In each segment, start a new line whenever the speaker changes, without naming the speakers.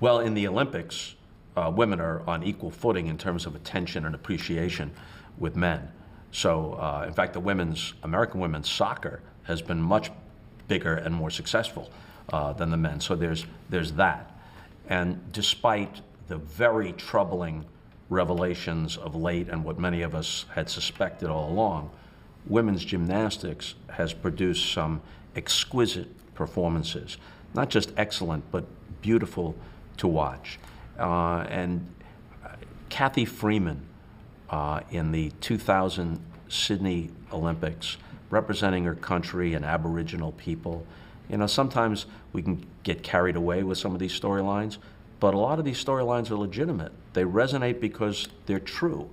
Well, in the Olympics, women are on equal footing in terms of attention and appreciation with men. So, in fact, American women's soccer has been much bigger and more successful than the men. So there's that. And despite the very troubling revelations of late and what many of us had suspected all along, women's gymnastics has produced some exquisite performances. Not just excellent, but beautiful to watch. And Kathy Freeman in the 2000 Sydney Olympics, representing her country and Aboriginal people. You know, sometimes we can get carried away with some of these storylines, but a lot of these storylines are legitimate. They resonate because they're true.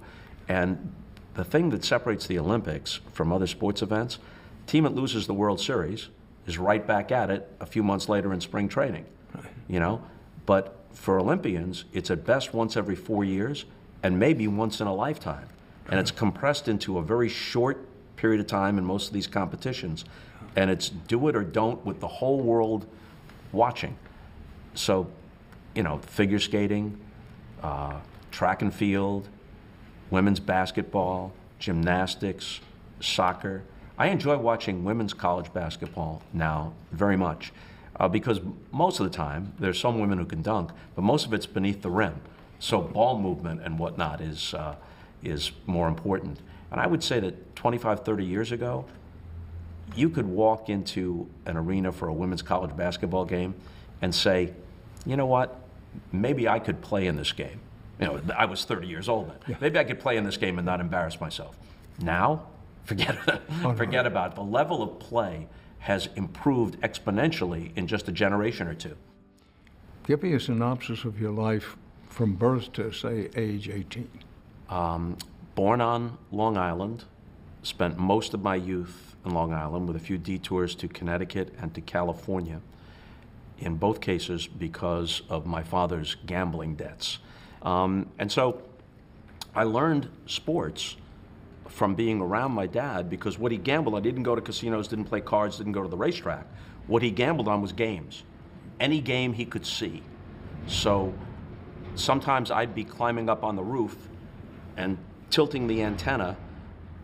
And the thing that separates the Olympics from other sports events, team that loses the World Series is right back at it a few months later in spring training, you know? But for Olympians, it's at best once every 4 years and maybe once in a lifetime. And it's compressed into a very short period of time in most of these competitions. And it's do it or don't with the whole world watching. So, you know, figure skating, track and field, women's basketball, gymnastics, soccer. I enjoy watching women's college basketball now very much because most of the time there's some women who can dunk, but most of it's beneath the rim. So ball movement and whatnot is more important. And I would say that 25, 30 years ago, you could walk into an arena for a women's college basketball game and say, you know what, maybe I could play in this game. You know, I was 30 years old then. Yeah. Maybe I could play in this game and not embarrass myself. Now, forget about it. The level of play has improved exponentially in just a generation or two.
Give me a synopsis of your life from birth to, say, age 18.
Born on Long Island, spent most of my youth in Long Island with a few detours to Connecticut and to California, in both cases because of my father's gambling debts. And so I learned sports from being around my dad because what he gambled on, he didn't go to casinos, didn't play cards, didn't go to the racetrack. What he gambled on was games, any game he could see. So sometimes I'd be climbing up on the roof and tilting the antenna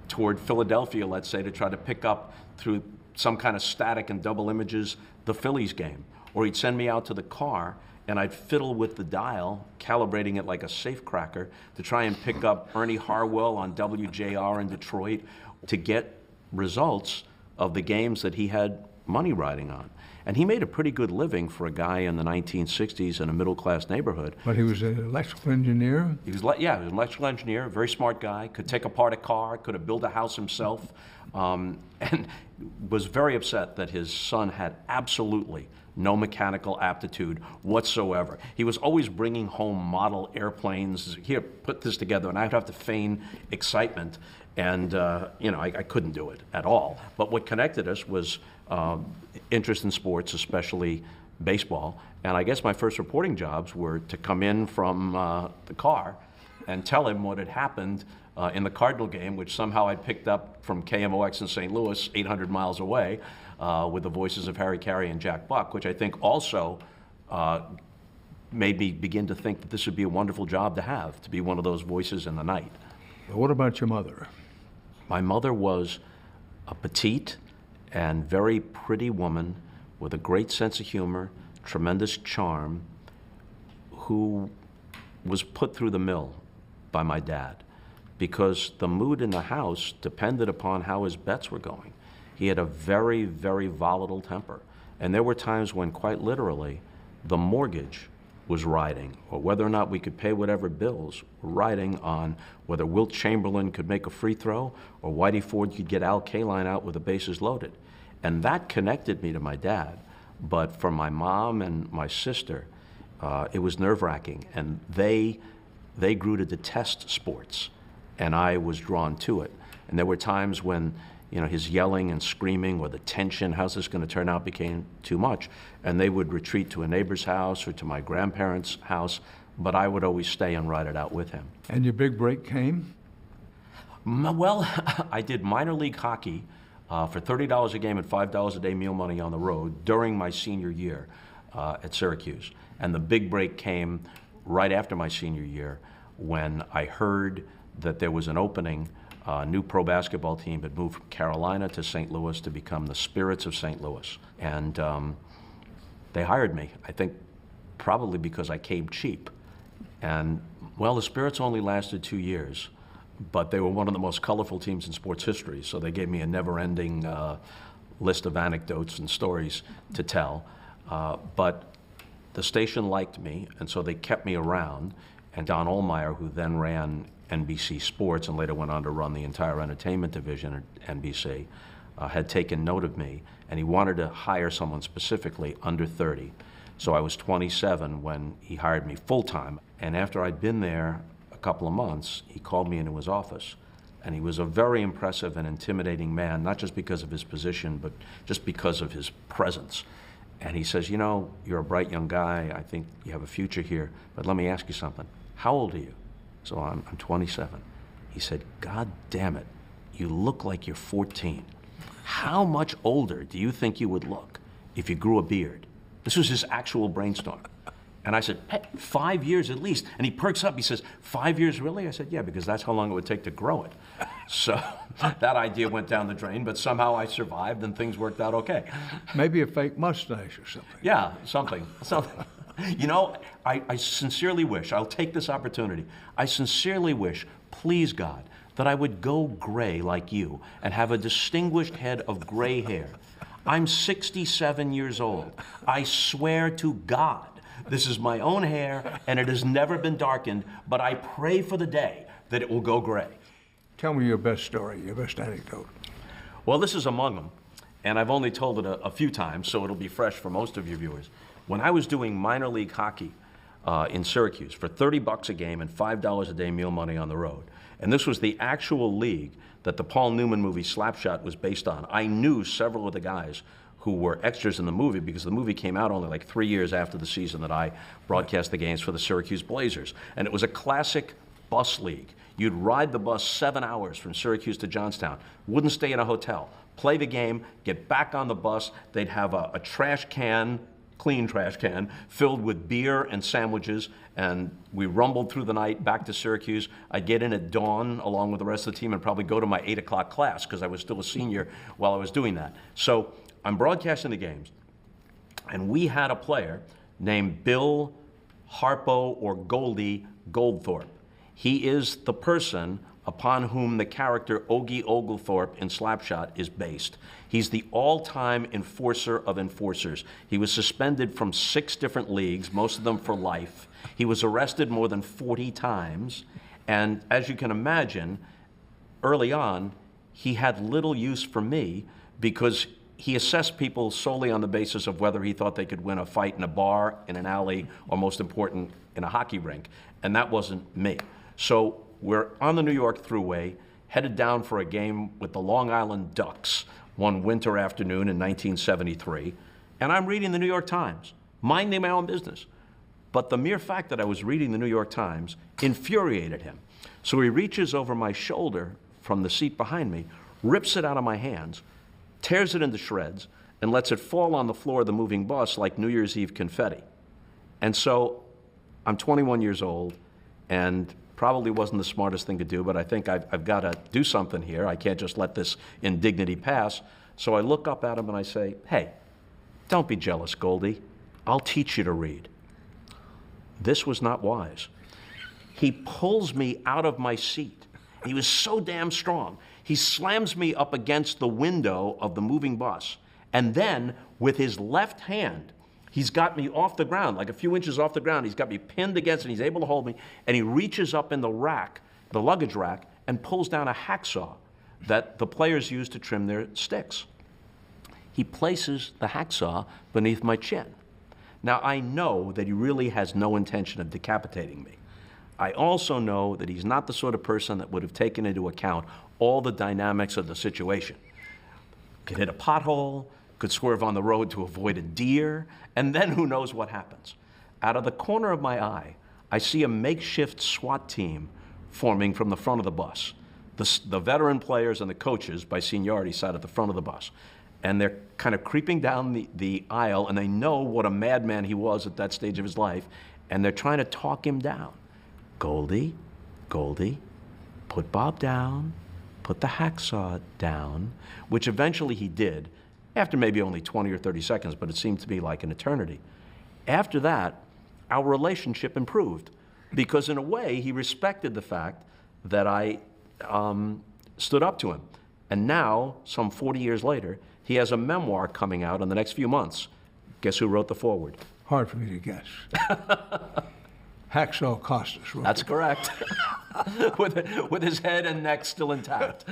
toward Philadelphia, let's say, to try to pick up through some kind of static and double images the Phillies game. Or he'd send me out to the car and I'd fiddle with the dial, calibrating it like a safecracker to try and pick up Ernie Harwell on WJR in Detroit to get results of the games that he had money riding on. And he made a pretty good living for a guy in the 1960s in a middle-class neighborhood.
But he was an electrical engineer?
He was an electrical engineer, very smart guy, could take apart a car, could have built a house himself, and was very upset that his son had absolutely no mechanical aptitude whatsoever. He was always bringing home model airplanes. Here, put this together, and I'd have to feign excitement, and you know, I couldn't do it at all. But what connected us was interest in sports, especially baseball. And I guess my first reporting jobs were to come in from the car and tell him what had happened in the Cardinal game, which somehow I'd picked up from KMOX in St. Louis, 800 miles away, with the voices of Harry Carey and Jack Buck, which I think also made me begin to think that this would be a wonderful job to have, to be one of those voices in the night.
What about your mother?
My mother was a petite and very pretty woman with a great sense of humor, tremendous charm, who was put through the mill by my dad because the mood in the house depended upon how his bets were going. He had a very, very volatile temper. And there were times when, quite literally, the mortgage was riding, or whether or not we could pay whatever bills were riding on whether Wilt Chamberlain could make a free throw or Whitey Ford could get Al Kaline out with the bases loaded. And that connected me to my dad. But for my mom and my sister, it was nerve-wracking. And they grew to detest sports, and I was drawn to it. And there were times when, you know, his yelling and screaming or the tension, how's this going to turn out, became too much. And they would retreat to a neighbor's house or to my grandparents' house, but I would always stay and ride it out with him.
And your big break came?
Well, I did minor league hockey for $30 a game and $5 a day meal money on the road during my senior year. at Syracuse. And the big break came right after my senior year when I heard that there was an opening. A new pro basketball team had moved from Carolina to St. Louis to become the Spirits of St. Louis. And they hired me, I think probably because I came cheap. And, well, the Spirits only lasted 2 years, but they were one of the most colorful teams in sports history, so they gave me a never-ending list of anecdotes and stories to tell. But the station liked me, and so they kept me around. And Don Ohlmeyer, who then ran NBC Sports and later went on to run the entire entertainment division at NBC, had taken note of me, and he wanted to hire someone specifically under 30. So I was 27 when he hired me full-time. And after I'd been there a couple of months, he called me into his office. And he was a very impressive and intimidating man, not just because of his position, but just because of his presence. And he says, you know, you're a bright young guy. I think you have a future here. But let me ask you something. How old are you? So I'm 27. He said, God damn it, you look like you're 14. How much older do you think you would look if you grew a beard? This was his actual brainstorm. And I said, hey, 5 years at least. And he perks up, he says, 5 years really? I said, yeah, because that's how long it would take to grow it. So that idea went down the drain, but somehow I survived and things worked out okay.
Maybe a fake mustache or something.
Yeah, something. You know, I sincerely wish, I'll take this opportunity, I sincerely wish, please God, that I would go gray like you and have a distinguished head of gray hair. I'm 67 years old. I swear to God, this is my own hair and it has never been darkened, but I pray for the day that it will go gray.
Tell me your best story, your best anecdote.
Well, this is among them, and I've only told it a few times, so it'll be fresh for most of your viewers. When I was doing minor league hockey in Syracuse for $30 a game and $5 a day meal money on the road, and this was the actual league that the Paul Newman movie Slapshot was based on. I knew several of the guys who were extras in the movie because the movie came out only like 3 years after the season that I broadcast the games for the Syracuse Blazers. And it was a classic bus league. You'd ride the bus 7 hours from Syracuse to Johnstown, wouldn't stay in a hotel, play the game, get back on the bus. They'd have a trash can, clean trash can, filled with beer and sandwiches, and we rumbled through the night back to Syracuse. I'd get in at dawn along with the rest of the team and probably go to my 8 o'clock class because I was still a senior while I was doing that. So I'm broadcasting the games, and we had a player named Bill Harpo or Goldie Goldthorpe. He is the person upon whom the character Ogie Oglethorpe in Slapshot is based. He's the all-time enforcer of enforcers. He was suspended from 6 different leagues, most of them for life. He was arrested more than 40 times. And as you can imagine, early on, he had little use for me because he assessed people solely on the basis of whether he thought they could win a fight in a bar, in an alley, or most important, in a hockey rink. And that wasn't me. So we're on the New York Thruway, headed down for a game with the Long Island Ducks one winter afternoon in 1973, and I'm reading the New York Times, minding my own business. But the mere fact that I was reading the New York Times infuriated him. So he reaches over my shoulder from the seat behind me, rips it out of my hands, tears it into shreds, and lets it fall on the floor of the moving bus like New Year's Eve confetti. And so I'm 21 years old, and probably wasn't the smartest thing to do, but I think I've got to do something here. I can't just let this indignity pass. So I look up at him and I say, hey, don't be jealous, Goldie. I'll teach you to read. This was not wise. He pulls me out of my seat. He was so damn strong. He slams me up against the window of the moving bus. And then with his left hand, he's got me off the ground, like a few inches off the ground. He's got me pinned against it, and he's able to hold me. And he reaches up in the rack, the luggage rack, and pulls down a hacksaw that the players use to trim their sticks. He places the hacksaw beneath my chin. Now, I know that he really has no intention of decapitating me. I also know that he's not the sort of person that would have taken into account all the dynamics of the situation. Could hit a pothole, could swerve on the road to avoid a deer, and then who knows what happens. Out of the corner of my eye, I see a makeshift SWAT team forming from the front of the bus. The veteran players and the coaches by seniority sat at the front of the bus. and they're kind of creeping down the aisle, and they know what a madman he was at that stage of his life, and they're trying to talk him down. Goldie, Goldie, put Bob down, put the hacksaw down, which eventually he did, after maybe only 20 or 30 seconds, but it seemed to be like an eternity. After that, our relationship improved, because in a way, he respected the fact that I stood up to him. And now, some 40 years later, he has a memoir coming out in the next few months. Guess who wrote the foreword?
Hard for me to guess. Hacksaw Costas wrote
That's correct. with his head and neck still intact.